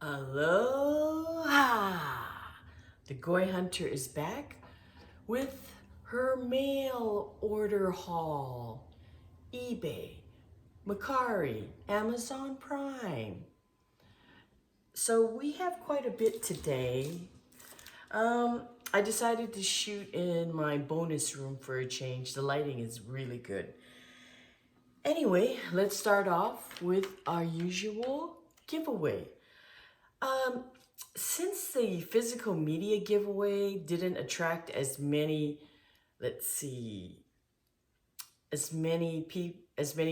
Aloha! The Goyhunter is back with her mail order haul. eBay, Mercari, Amazon Prime. So we have quite a bit today. I decided to shoot in my bonus room for a change. The lighting is really good. Anyway, let's start off with our usual giveaway. Since the physical media giveaway didn't attract as many, as many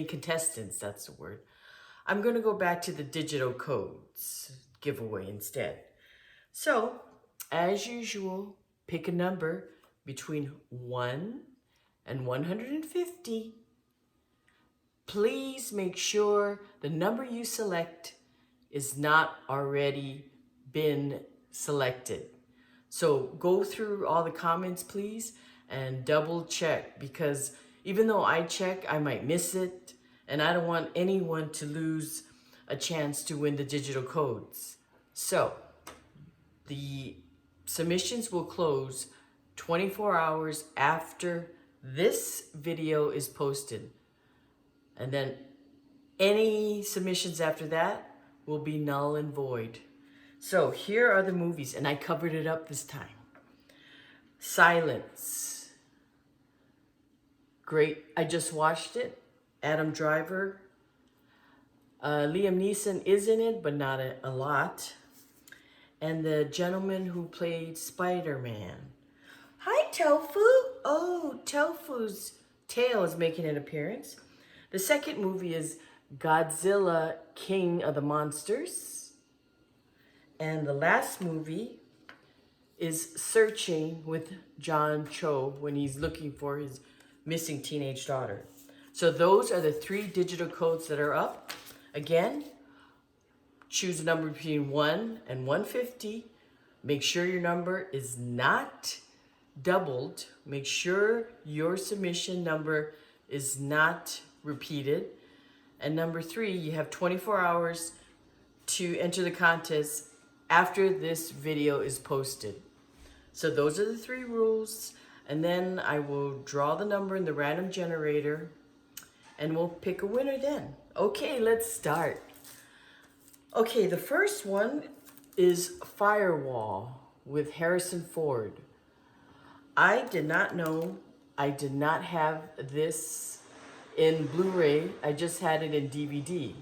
contestants, that's the word, I'm going to go back to the digital codes giveaway instead. So, as usual, pick a number between 1 and 150. Please make sure the number you select is not already been selected. So go through all the comments, please, and double check, because even though I check, I might miss it, and I don't want anyone to lose a chance to win the digital codes. So the submissions will close 24 hours after this video is posted. And then any submissions after that will be null and void. So here are the movies, and I covered it up this time. Silence. Great. I just watched it. Adam Driver. Liam Neeson is in it, but not a lot. And the gentleman who played Spider-Man. Hi, Tofu. Oh, Tofu's tail is making an appearance. The second movie is Godzilla, King of the Monsters. And the last movie is Searching with John Cho when he's looking for his missing teenage daughter. So those are the 3 digital codes that are up. Again, choose a number between 1 and 150. Make sure your number is not doubled. Make sure your submission number is not repeated. And number 3, you have 24 hours to enter the contest after this video is posted. So those are the 3 rules. And then I will draw the number in the random generator and we'll pick a winner then. Okay, let's start. Okay, the first one is Firewall with Harrison Ford. I did not know I did not have this in Blu-ray. I just had it in DVD.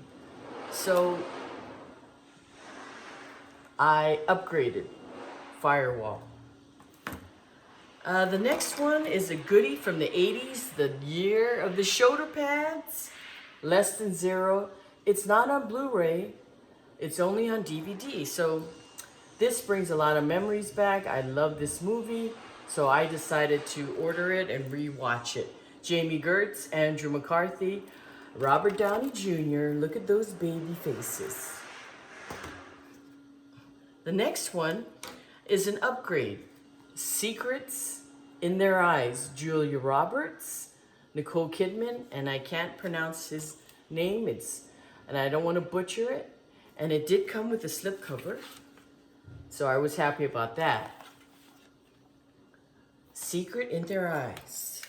So I upgraded Firewall. The next one is a goodie from the 80s, the year of the shoulder pads, Less Than Zero. It's not on Blu-ray, it's only on DVD. So this brings a lot of memories back. I love this movie, so I decided to order it and rewatch it. Jamie Gertz, Andrew McCarthy, Robert Downey Jr. Look at those baby faces. The next one is an upgrade. Secrets in Their Eyes. Julia Roberts, Nicole Kidman, and I can't pronounce his name. And I don't want to butcher it. And it did come with a slipcover, so I was happy about that. Secret in Their Eyes.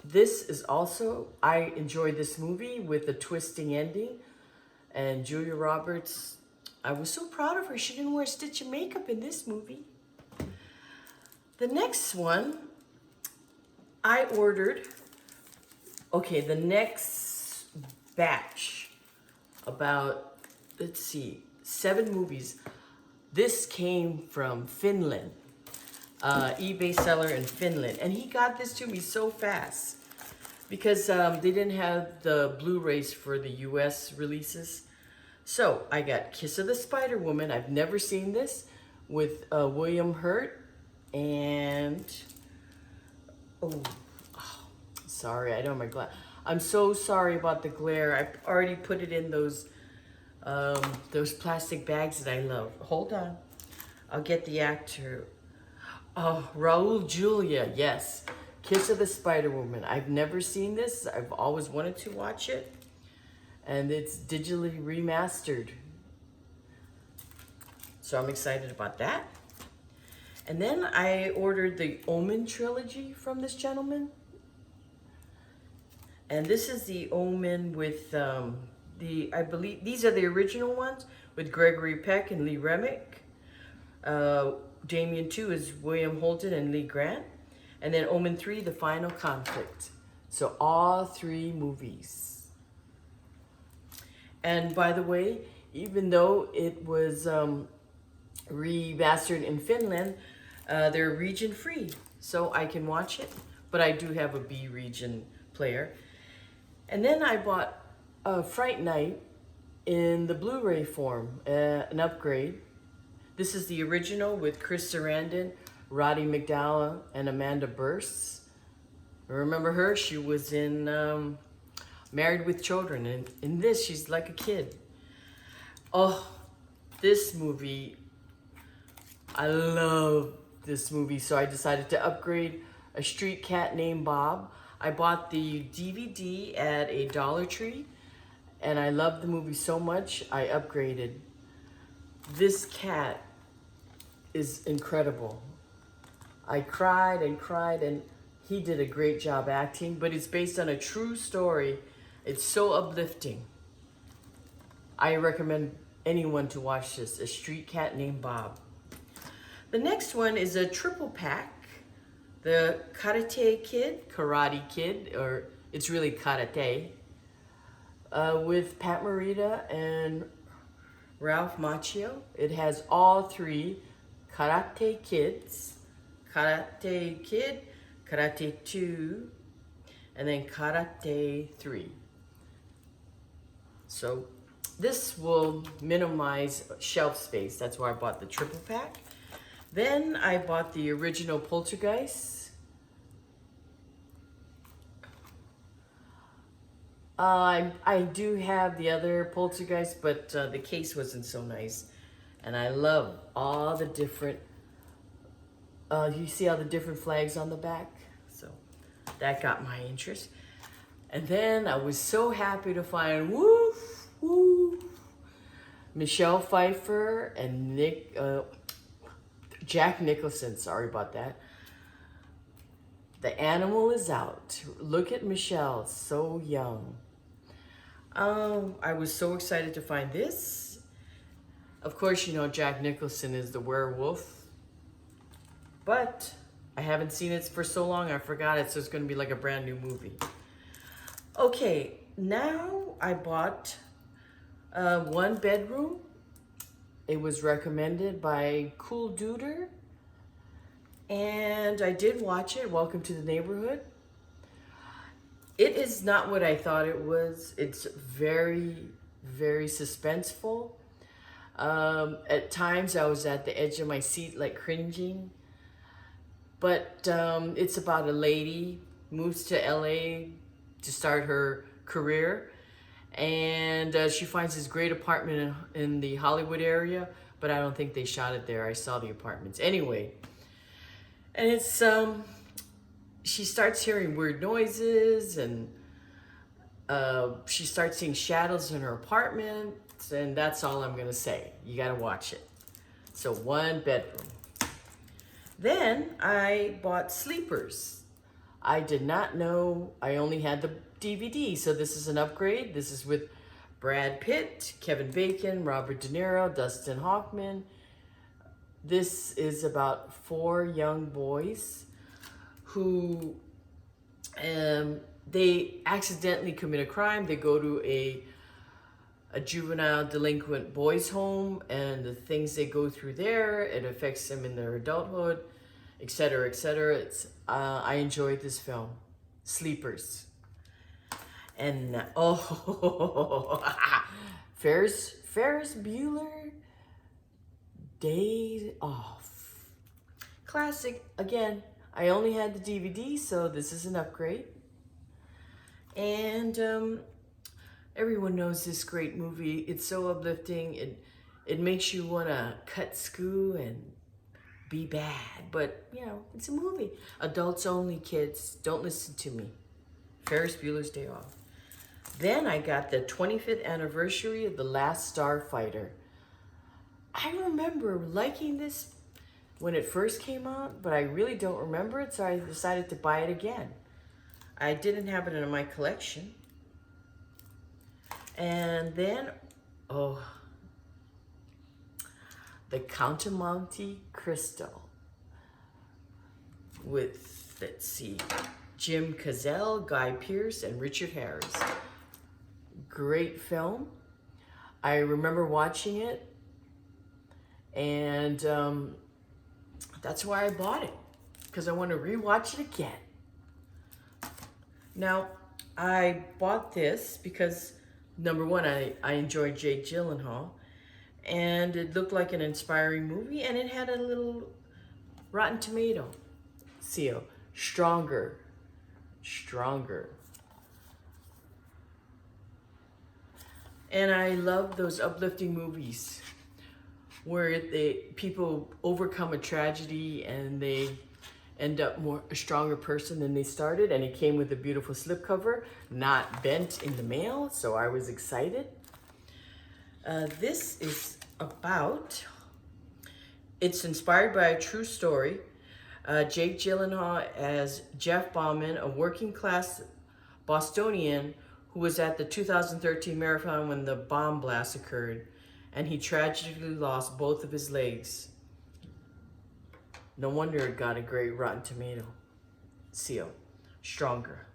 This is also, I enjoyed this movie with a twisting ending. And Julia Roberts, I was so proud of her. She didn't wear a stitch of makeup in this movie. The next one, I ordered, okay, the next batch, about, 7 movies. This came from Finland, eBay seller in Finland. And he got this to me so fast because they didn't have the Blu-rays for the US releases. So I got Kiss of the Spider Woman. I've never seen this, with William Hurt. And, sorry, I don't have my glass. I'm so sorry about the glare. I already put it in those plastic bags that I love. Hold on. I'll get the actor. Oh, Raul Julia, yes. Kiss of the Spider Woman. I've never seen this. I've always wanted to watch it. And it's digitally remastered. So I'm excited about that. And then I ordered the Omen trilogy from this gentleman. And this is the Omen with I believe these are the original ones with Gregory Peck and Lee Remick. Damien 2 is William Holden and Lee Grant. And then Omen 3, The Final Conflict. So all 3 movies. And by the way, even though it was remastered in Finland, they're region free. So I can watch it. But I do have a B region player. And then I bought Fright Night in the Blu-ray form, an upgrade. This is the original with Chris Sarandon, Roddy McDowall, and Amanda Bearse. Remember her? She was in Married with Children. And in this, she's like a kid. Oh, this movie, I love this movie. So I decided to upgrade A Street Cat Named Bob. I bought the DVD at a Dollar Tree, and I loved the movie so much, I upgraded. This cat is incredible. I cried and cried, and he did a great job acting, but it's based on a true story. It's so uplifting. I recommend anyone to watch this, A Street Cat Named Bob. The next one is a triple pack. The Karate Kid, or it's really Karate, with Pat Morita and Ralph Macchio. It has all 3 Karate Kids, Karate Kid, Karate 2, and then Karate 3. So this will minimize shelf space. That's why I bought the triple pack. Then I bought the original Poltergeist. I do have the other Poltergeist, but the case wasn't so nice. And I love all the different, you see all the different flags on the back? So that got my interest. And then I was so happy to find, Michelle Pfeiffer and Jack Nicholson, sorry about that. The Animal is Out. Look at Michelle, so young. I was so excited to find this. Of course, you know Jack Nicholson is the werewolf, but I haven't seen it for so long I forgot it, so it's going to be like a brand new movie. Okay, now I bought One Bedroom. It was recommended by Cool Duder, and I did watch it, Welcome to the Neighborhood. It is not what I thought it was. It's very, very suspenseful. At times I was at the edge of my seat, like cringing. But it's about a lady moves to LA to start her career. And she finds this great apartment in the Hollywood area, but I don't think they shot it there. I saw the apartments. Anyway, and it's, she starts hearing weird noises, and she starts seeing shadows in her apartment, and that's all I'm gonna say. You gotta watch it. So One Bedroom. Then I bought Sleepers. I did not know, I only had the DVD, so this is an upgrade. This is with Brad Pitt, Kevin Bacon, Robert De Niro, Dustin Hoffman. This is about 4 young boys who they accidentally commit a crime. They go to a juvenile delinquent boys home, and the things they go through there, it affects them in their adulthood, etc., etc. It's I enjoyed this film, Sleepers. And Ferris Bueller, Days Off. Classic. Again, I only had the DVD, so this is an upgrade. And everyone knows this great movie. It's so uplifting. It makes you want to cut screw and be bad. But, you know, it's a movie. Adults only, kids. Don't listen to me. Ferris Bueller's Day Off. Then I got the 25th anniversary of The Last Starfighter. I remember liking this when it first came out, but I really don't remember it, so I decided to buy it again. I didn't have it in my collection. And then, oh, the Count of Monte Cristo with, let's see, Jim Caviezel, Guy Pearce, and Richard Harris. Great film. I remember watching it, and that's why I bought it, because I want to rewatch it again. Now, I bought this because, number one, I enjoyed Jake Gyllenhaal, and it looked like an inspiring movie, and it had a little Rotten Tomato seal. Stronger. And I love those uplifting movies where people overcome a tragedy and they end up a stronger person than they started. And it came with a beautiful slipcover, not bent in the mail, so I was excited. This is about, it's inspired by a true story. Jake Gyllenhaal as Jeff Bauman, a working class Bostonian who was at the 2013 marathon when the bomb blast occurred, and he tragically lost both of his legs. No wonder it got a great Rotten Tomato seal. Stronger.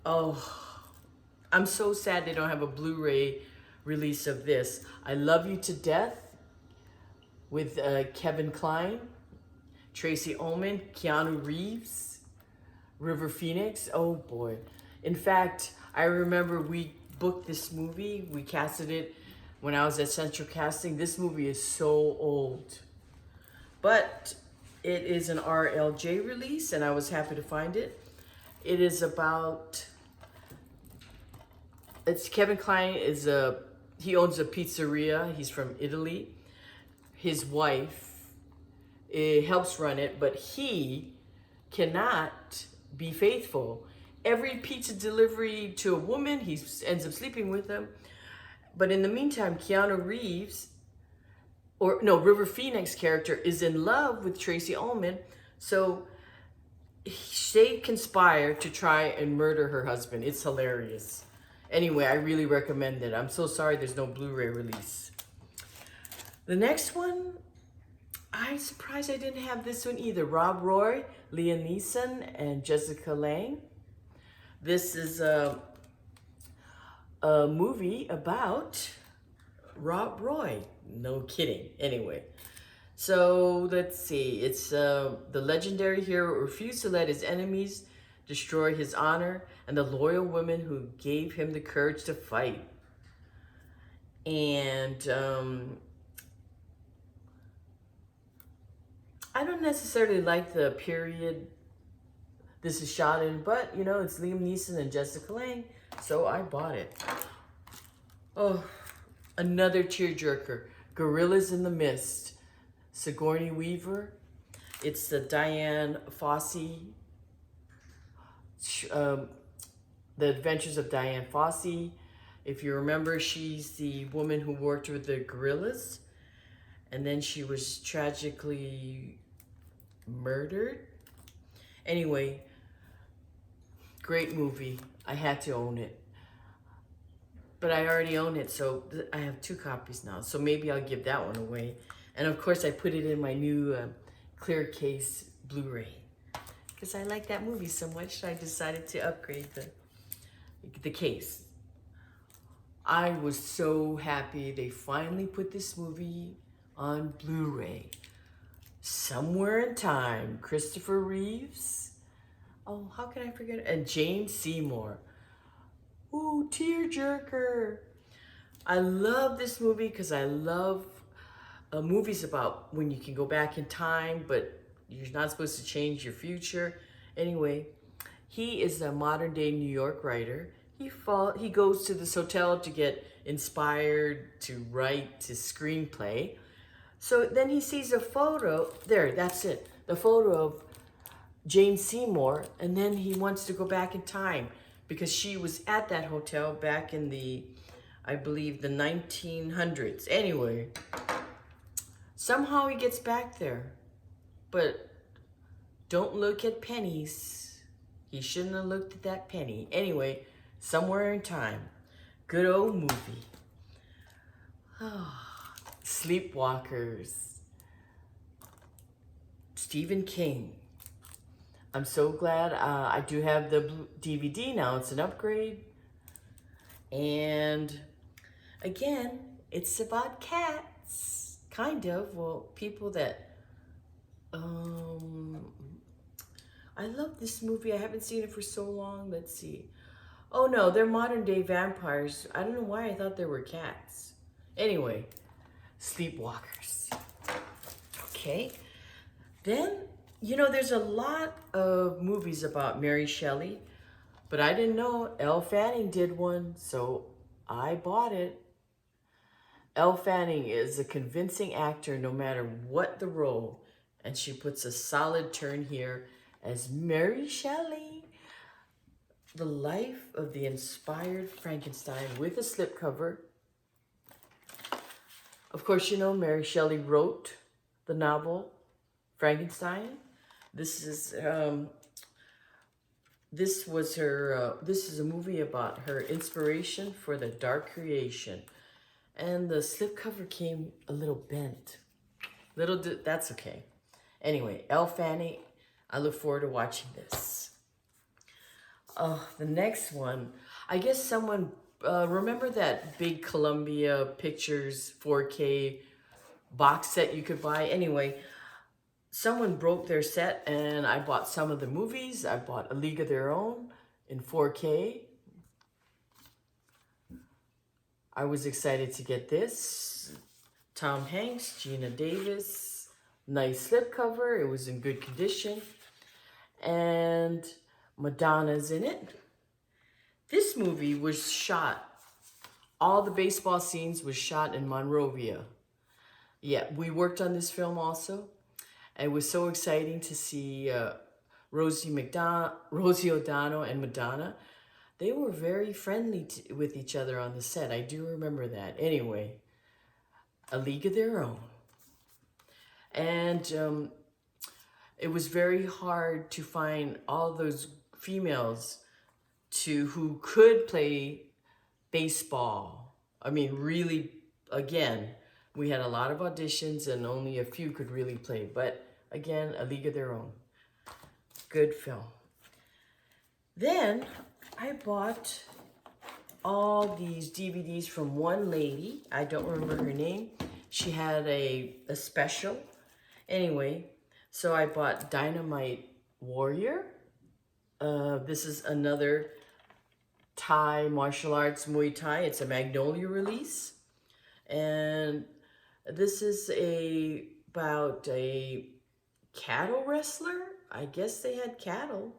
Oh, I'm so sad they don't have a Blu-ray release of this. I Love You to Death with Kevin Kline, Tracy Ullman, Keanu Reeves, River Phoenix. Oh boy. In fact, I remember we booked this movie. We casted it when I was at Central Casting. This movie is so old, but it is an RLJ release, and I was happy to find it. It is about, it's Kevin Kline he owns a pizzeria. He's from Italy. His wife helps run it, but he cannot be faithful. Every pizza delivery to a woman, he ends up sleeping with them. But in the meantime, Keanu Reeves, River Phoenix character is in love with Tracy Ullman. So they conspire to try and murder her husband. It's hilarious. Anyway, I really recommend it. I'm so sorry there's no Blu-ray release. The next one, I'm surprised I didn't have this one either. Rob Roy, Liam Neeson, and Jessica Lange. This is a movie about Rob Roy. No kidding. Anyway, so let's see. It's the legendary hero refused to let his enemies destroy his honor and the loyal women who gave him the courage to fight. And I don't necessarily like the period this is shot in, but you know, it's Liam Neeson and Jessica Lange, so I bought it. Oh, another tearjerker, Gorillas in the Mist, Sigourney Weaver. It's the Diane Fossey, The Adventures of Diane Fossey. If you remember, she's the woman who worked with the gorillas, and then she was tragically murdered. Anyway, great movie. I had to own it. But I already own it, so I have 2 copies now. So maybe I'll give that one away. And of course, I put it in my new clear case Blu-ray, because I like that movie so much, I decided to upgrade the case. I was so happy they finally put this movie on Blu-ray. Somewhere in Time, Christopher Reeves. Oh, how can I forget it? And Jane Seymour. Ooh, Tearjerker. I love this movie because I love movies about when you can go back in time, but you're not supposed to change your future. Anyway, he is a modern day New York writer. He goes to this hotel to get inspired to write his screenplay. So then he sees a photo, there, that's it, the photo of Jane Seymour, and then he wants to go back in time because she was at that hotel back in the I believe the 1900s. Anyway, somehow he gets back there. But don't look at pennies. He shouldn't have looked at that penny. Anyway, Somewhere in Time. Good old movie. Sleepwalkers. Stephen King. I'm so glad I do have the DVD now. It's an upgrade. And again, it's about cats. Kind of. Well, people that... I love this movie. I haven't seen it for so long. Let's see. Oh no, they're modern day vampires. I don't know why I thought they were cats. Anyway, Sleepwalkers. Okay. Then, you know, there's a lot of movies about Mary Shelley, but I didn't know Elle Fanning did one, so I bought it. Elle Fanning is a convincing actor no matter what the role, and she puts a solid turn here as Mary Shelley. The Life of the Inspired Frankenstein with a slipcover. Of course, you know, Mary Shelley wrote the novel Frankenstein. This is this is a movie about her inspiration for the dark creation. And the slipcover came a little bent. That's okay. Anyway, Elle Fanning, I look forward to watching this. The next one, I guess someone, remember that big Columbia Pictures 4K box set you could buy? Anyway, someone broke their set and I bought some of the movies. I bought A League of Their Own in 4K. I was excited to get this. Tom Hanks, Gina Davis, nice slipcover. It was in good condition. And Madonna's in it. This movie was shot, all the baseball scenes was shot in Monrovia. Yeah, we worked on this film also. It was so exciting to see Rosie O'Donnell and Madonna. They were very friendly with each other on the set. I do remember that. Anyway, A League of Their Own. And it was very hard to find all those females who could play baseball. I mean, really, again, we had a lot of auditions and only a few could really play. But again, A League of Their Own. Good film. Then I bought all these DVDs from one lady. I don't remember her name. She had a special. Anyway, so I bought Dynamite Warrior. This is another Thai martial arts, Muay Thai. It's a Magnolia release. And this is about a cattle wrestler. I guess they had cattle.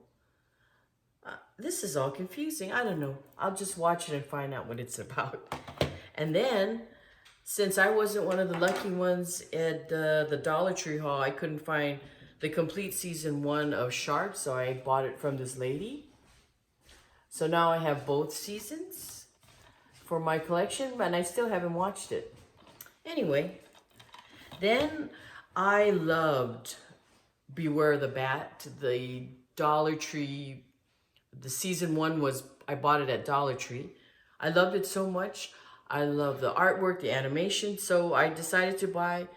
This is all confusing. I don't know. I'll just watch it and find out what it's about. And then, since I wasn't one of the lucky ones at the Dollar Tree haul, I couldn't find the complete season 1 of Sharp, so I bought it from this lady. So now I have both seasons for my collection, and I still haven't watched it. Anyway, then I loved Beware the Bat. The Dollar Tree, the season 1 was, I bought it at Dollar Tree. I loved it so much. I love the artwork, the animation, so I decided to buy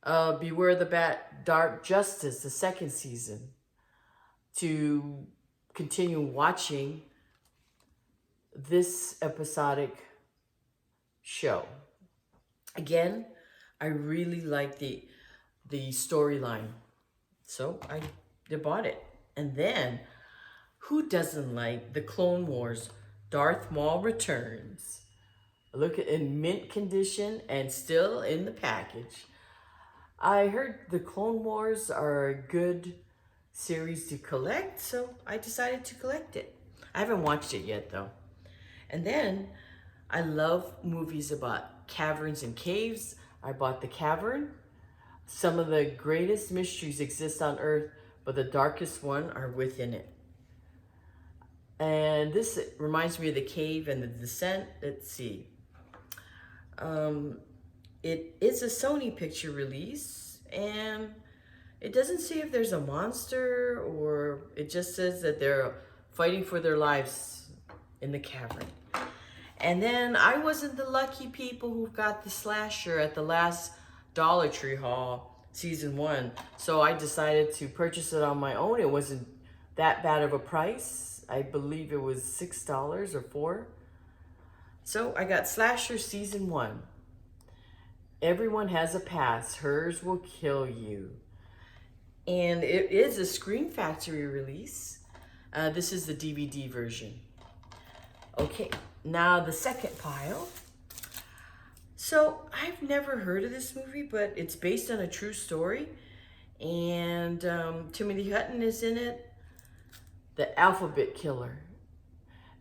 Beware the Bat Dark Justice, the second season, to continue watching this episodic show. Again, I really like the storyline, so I bought it. And then, who doesn't like the Clone Wars Darth Maul Returns? Look at in mint condition and still in the package. I heard the Clone Wars are a good series to collect, so I decided to collect it. I haven't watched it yet though. And then I love movies about caverns and caves. I bought The Cavern. Some of the greatest mysteries exist on Earth, but the darkest one are within it. And this reminds me of The Cave and The Descent. Let's see. It is a Sony picture release, and it doesn't say if there's a monster, or it just says that they're fighting for their lives in the cavern. And then I wasn't the lucky people who got the slasher at the last Dollar Tree haul, season 1. So I decided to purchase it on my own. It wasn't that bad of a price. I believe it was $6 or $4. So I got Slasher season 1. Everyone has a past. Hers will kill you. And it is a Scream Factory release. This is the DVD version. Okay, now the second pile. So I've never heard of this movie, but it's based on a true story. And Timothy Hutton is in it. The Alphabet Killer.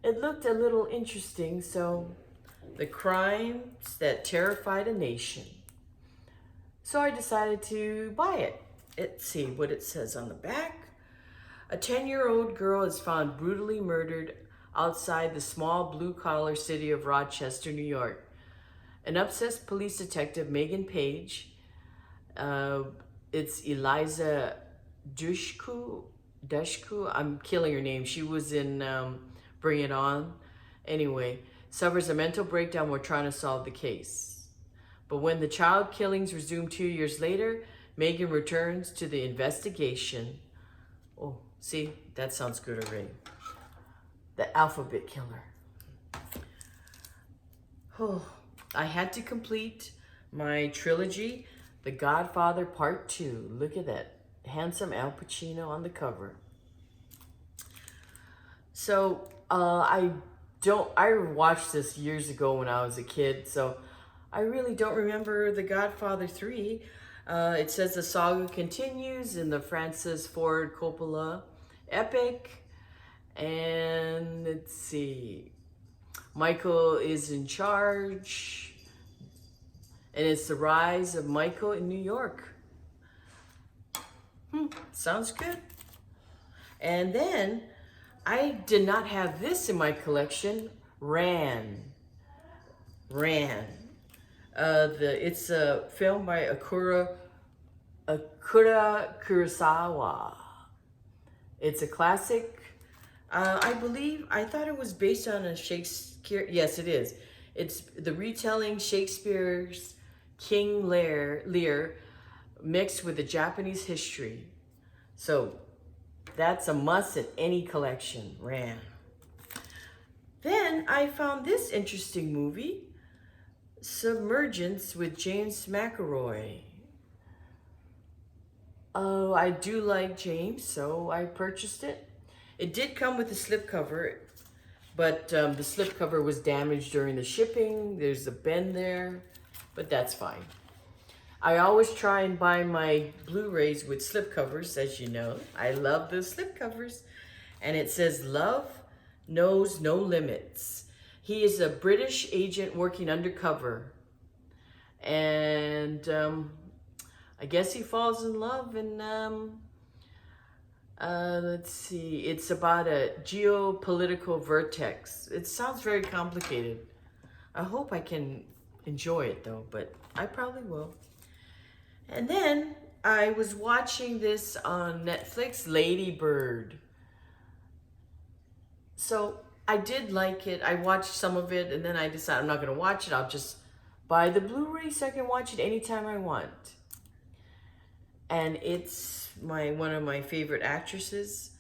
It looked a little interesting, so the crimes that terrified a nation. So I decided to buy it. Let's see what it says on the back. A 10-year-old girl is found brutally murdered outside the small blue-collar city of Rochester, New York. An obsessed police detective, Megan Page, it's Eliza Dushku, I'm killing her name. She was in Bring It On. Anyway, suffers a mental breakdown while trying to solve the case. But when the child killings resume 2 years later, Megan returns to the investigation. Oh, see, that sounds good already. The Alphabet Killer. Oh, I had to complete my trilogy, The Godfather Part 2. Look at that. Handsome Al Pacino on the cover. So, I watched this years ago when I was a kid, so I really don't remember The Godfather 3. It says the saga continues in the Francis Ford Coppola epic. And let's see. Michael is in charge. And it's the rise of Michael in New York. Sounds good. And then I did not have this in my collection. Ran. It's a film by Akira Kurosawa. It's a classic. I thought it was based on a Shakespeare. Yes, it is. It's the retelling Shakespeare's King Lear mixed with the Japanese history. So that's a must in any collection. Ran. Then I found this interesting movie, Submergence with James McAvoy. Oh, I do like James, so I purchased it. It did come with a slipcover, but the slipcover was damaged during the shipping. There's a bend there, but that's fine. I always try and buy my Blu-rays with slipcovers, as you know. I love those slipcovers. And it says, "Love knows no limits." He is a British agent working undercover. And I guess he falls in love, and let's see, it's about a geopolitical vertex. It sounds very complicated. I hope I can enjoy it though, but I probably will. And then I was watching this on Netflix, Lady Bird. So I did like it. I watched some of it, and then I decided I'm not going to watch it. I'll just buy the Blu-ray so I can watch it anytime I want. And it's one of my favorite actresses.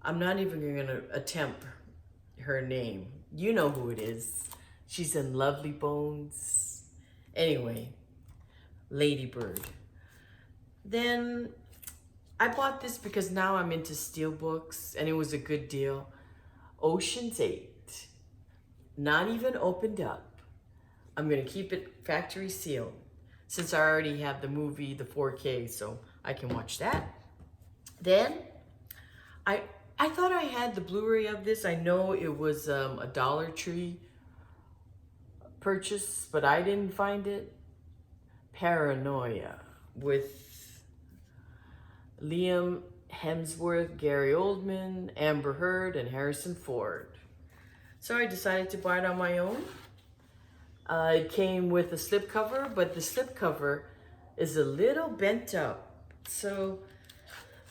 I'm not even going to attempt her name. You know who it is. She's in Lovely Bones. Anyway, Lady Bird. Then I bought this because now I'm into steelbooks, and it was a good deal. Ocean's 8. Not even opened up. I'm going to keep it factory sealed, since I already have the movie, the 4K, so I can watch that. Then, I thought I had the Blu-ray of this. I know it was a Dollar Tree purchase, but I didn't find it. Paranoia with Liam Hemsworth, Gary Oldman, Amber Heard, and Harrison Ford. So I decided to buy it on my own. It came with a slipcover, but the slipcover is a little bent up. So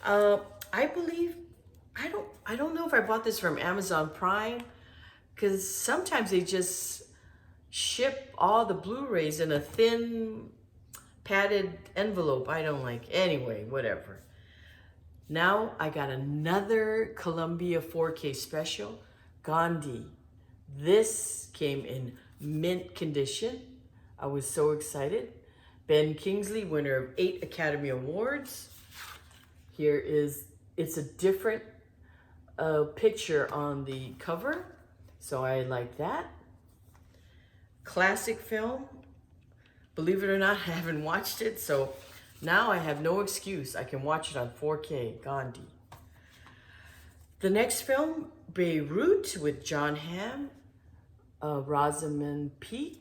I believe, I don't know if I bought this from Amazon Prime, because sometimes they just ship all the Blu-rays in a thin padded envelope. I don't like. Anyway, whatever. Now I got another Columbia 4K special, Gandhi. This came in mint condition. I was so excited. Ben Kingsley, winner of 8 Academy Awards. Here is, it's a different picture on the cover, so I like that. Classic film. Believe it or not, I haven't watched it, so now I have no excuse. I can watch it on 4K, Gandhi. The next film, Beirut, with John Hamm, Rosamund Pike,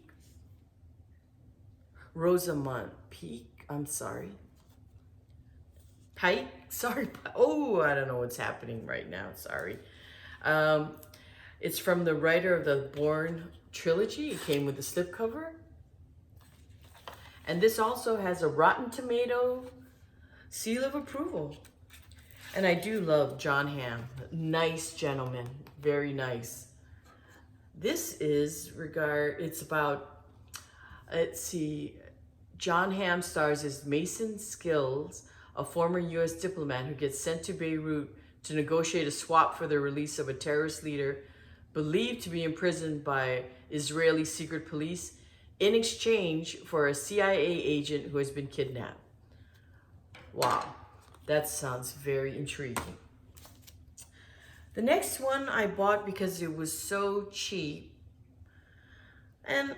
I'm sorry. Pike, sorry. Oh, I don't know what's happening right now, sorry. It's from the writer of the Bourne trilogy. It came with a slipcover. And this also has a Rotten Tomato seal of approval. And I do love John Hamm. Nice gentleman, very nice. This is it's about, let's see, John Hamm stars as Mason Skills, a former U.S. diplomat who gets sent to Beirut to negotiate a swap for the release of a terrorist leader believed to be imprisoned by Israeli secret police in exchange for a CIA agent who has been kidnapped. Wow, that sounds very intriguing. The next one I bought because it was so cheap, and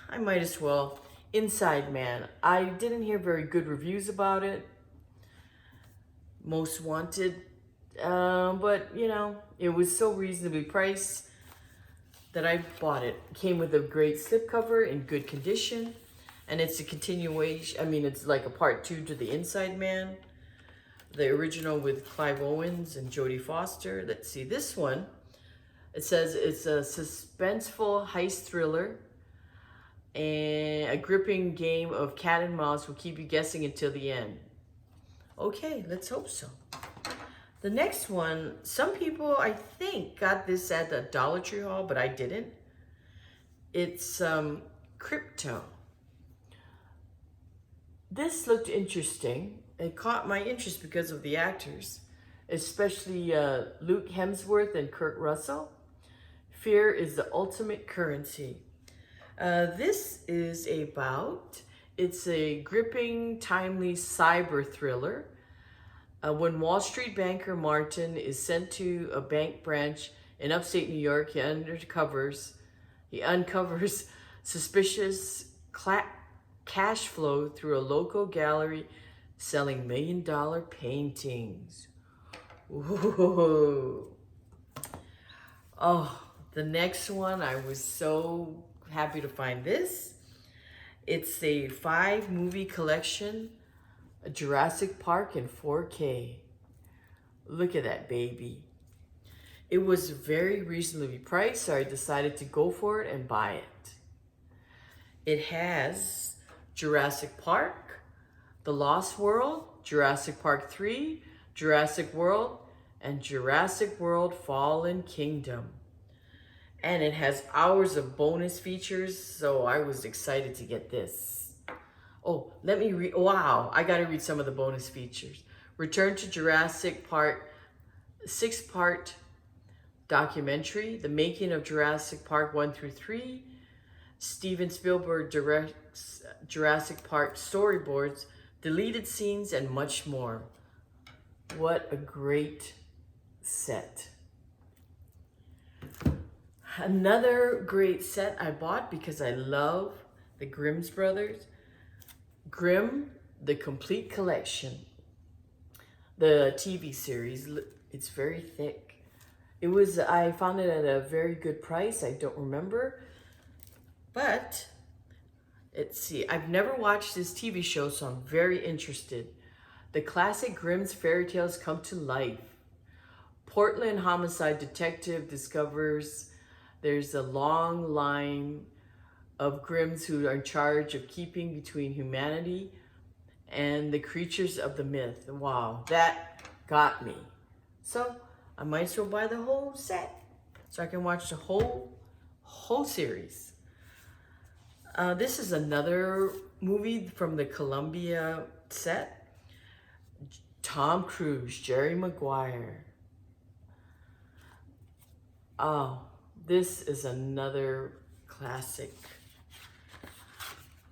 I might as well. Inside Man. I didn't hear very good reviews about it. Most Wanted, but you know, it was so reasonably priced that I bought it. It came with a great slipcover in good condition, and it's a continuation. I mean, it's like a part 2 to the Inside Man, the original with Clive Owens and Jodie Foster. Let's see, this one, it says it's a suspenseful heist thriller, and a gripping game of cat and mouse will keep you guessing until the end. Okay, let's hope so. The next one, some people, I think, got this at the Dollar Tree haul, but I didn't. It's Crypto. This looked interesting. It caught my interest because of the actors, especially Luke Hemsworth and Kurt Russell. Fear is the ultimate currency. This is it's a gripping, timely cyber thriller. When Wall Street banker Martin is sent to a bank branch in upstate New York, he uncovers suspicious cash flow through a local gallery selling $1 million paintings. Ooh. Oh, the next one, I was so happy to find this. It's a 5-movie collection, Jurassic Park in 4K. Look at that baby. It was very reasonably priced, so I decided to go for it and buy it. It has Jurassic Park, The Lost World, Jurassic Park 3, Jurassic World, and Jurassic World Fallen Kingdom. And it has hours of bonus features, so I was excited to get this. Oh, let me read. Wow, I gotta read some of the bonus features. Return to Jurassic Park, 6-part documentary, The Making of Jurassic Park 1 through 3. Steven Spielberg directs Jurassic Park storyboards, deleted scenes, and much more. What a great set. Another great set I bought because I love the Grimm's Brothers. Grimm, The Complete Collection. The TV series, it's very thick. I found it at a very good price. I don't remember. But, let's see, I've never watched this TV show, so I'm very interested. The classic Grimm's fairy tales come to life. Portland homicide detective discovers there's a long line of Grimms who are in charge of keeping between humanity and the creatures of the myth. Wow, that got me. So I might as well buy the whole set so I can watch the whole series. This is another movie from the Columbia set. Tom Cruise, Jerry Maguire. Oh, this is another classic.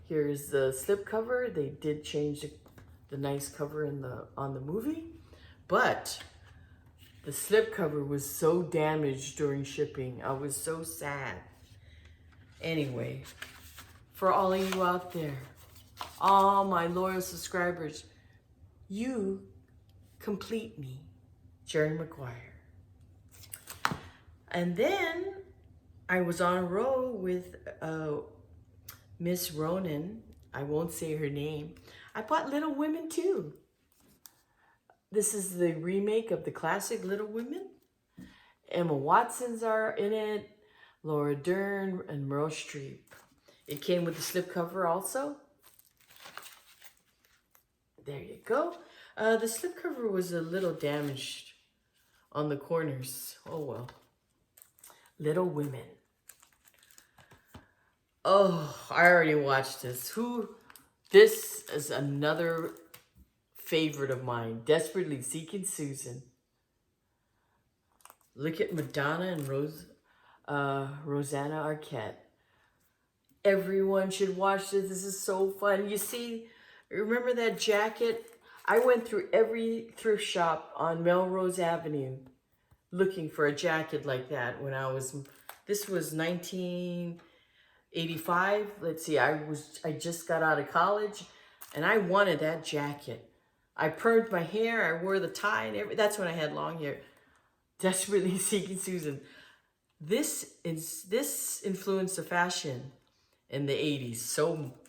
Here's the slipcover. They did change the nice cover on the movie, but the slipcover was so damaged during shipping. I was so sad. Anyway, for all of you out there, all my loyal subscribers, you complete me, Jerry Maguire. And then I was on a roll with Miss Ronan. I won't say her name. I bought Little Women too. This is the remake of the classic Little Women. Emma Watson's are in it, Laura Dern, and Meryl Streep. It came with the slipcover also. There you go. The slipcover was a little damaged on the corners. Oh well. Little Women. Oh, I already watched this. This is another favorite of mine. Desperately Seeking Susan. Look at Madonna and Rosanna Arquette. Everyone should watch this. This is so fun. You see, remember that jacket? I went through every thrift shop on Melrose Avenue looking for a jacket like that when this was 1985. Let's see, I just got out of college and I wanted that jacket. I permed my hair, I wore the tie and everything. That's when I had long hair. Desperately Seeking Susan. This influenced the fashion in the 80s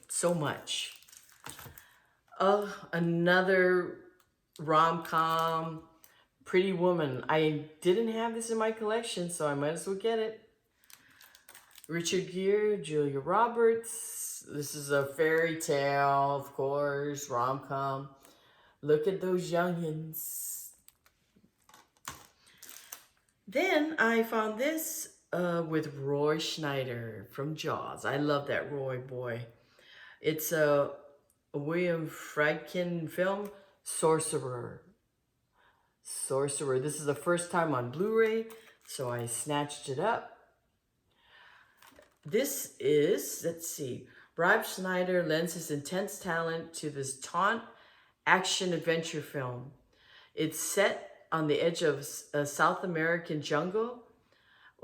so much. Another rom-com, Pretty Woman. I didn't have this in my collection, so I might as well get it. Richard Gere, Julia Roberts. This is a fairy tale, of course, rom-com. Look at those youngins. Then I found this with Roy Schneider from Jaws. I love that Roy boy. It's a William Friedkin film, Sorcerer. This is the first time on Blu-ray, so I snatched it up. This is, let's see, Rob Schneider lends his intense talent to this taunt action-adventure film. It's set on the edge of a South American jungle.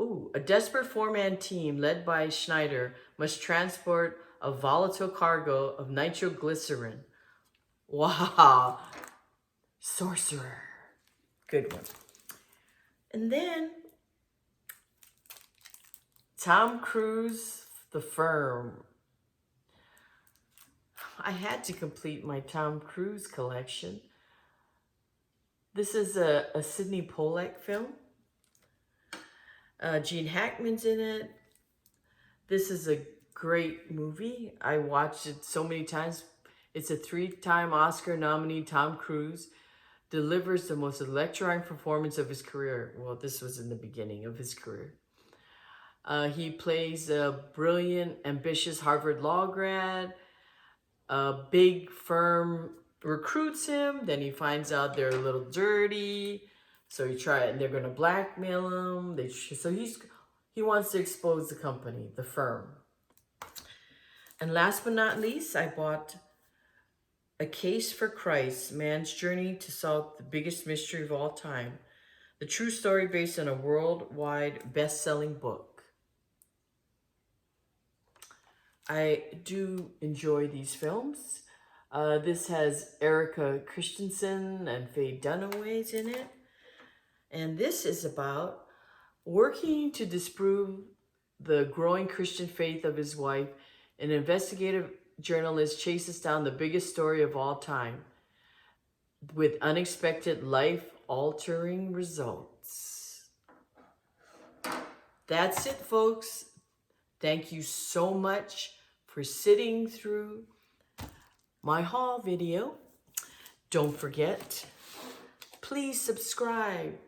Ooh, a desperate four-man team led by Schneider must transport a volatile cargo of nitroglycerin. Wow. Sorcerer. Good one. And then Tom Cruise, The Firm. I had to complete my Tom Cruise collection. This is a Sidney Pollack film. Gene Hackman's in it. This is a great movie. I watched it so many times. It's a 3-time Oscar nominee. Tom Cruise delivers the most electrifying performance of his career. Well, this was in the beginning of his career. He plays a brilliant, ambitious Harvard law grad. A big firm recruits him. Then he finds out they're a little dirty. So they're going to blackmail him. He wants to expose the company, the firm. And last but not least, I bought A Case for Christ, Man's Journey to Solve the Biggest Mystery of All Time. The true story based on a worldwide best-selling book. I do enjoy these films. This has Erica Christensen and Faye Dunaway's in it. And this is about working to disprove the growing Christian faith of his wife. An investigative journalist chases down the biggest story of all time with unexpected life-altering results. That's it, folks. Thank you so much for sitting through my haul video. Don't forget, please subscribe.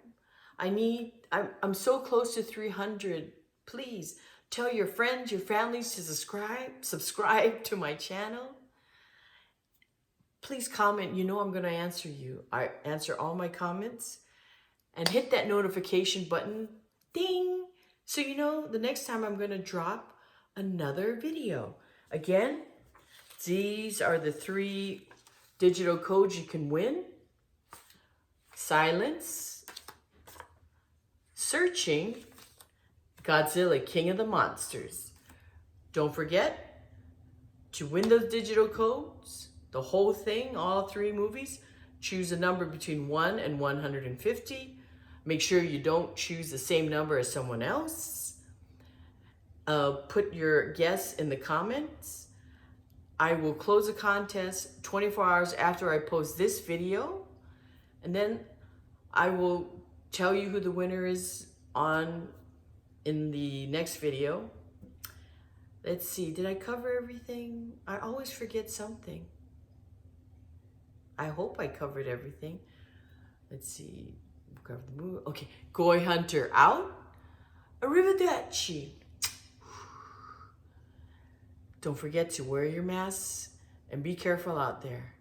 I'm so close to 300. Please tell your friends, your families to subscribe to my channel. Please comment. You know I'm going to answer you. I answer all my comments. And hit that notification button, ding, so you know the next time I'm going to drop another video. Again, these are the 3 digital codes you can win. Silence, Searching, Godzilla, King of the Monsters. Don't forget to win those digital codes, the whole thing, all 3 movies. Choose a number between 1 and 150. Make sure you don't choose the same number as someone else. Put your guess in the comments. I will close the contest 24 hours after I post this video. And then I will tell you who the winner is in the next video. Let's see, did I cover everything? I always forget something. I hope I covered everything. Let's see. Cover the movie. Okay, Goyhunter out. Arrivederci. Don't forget to wear your masks and be careful out there.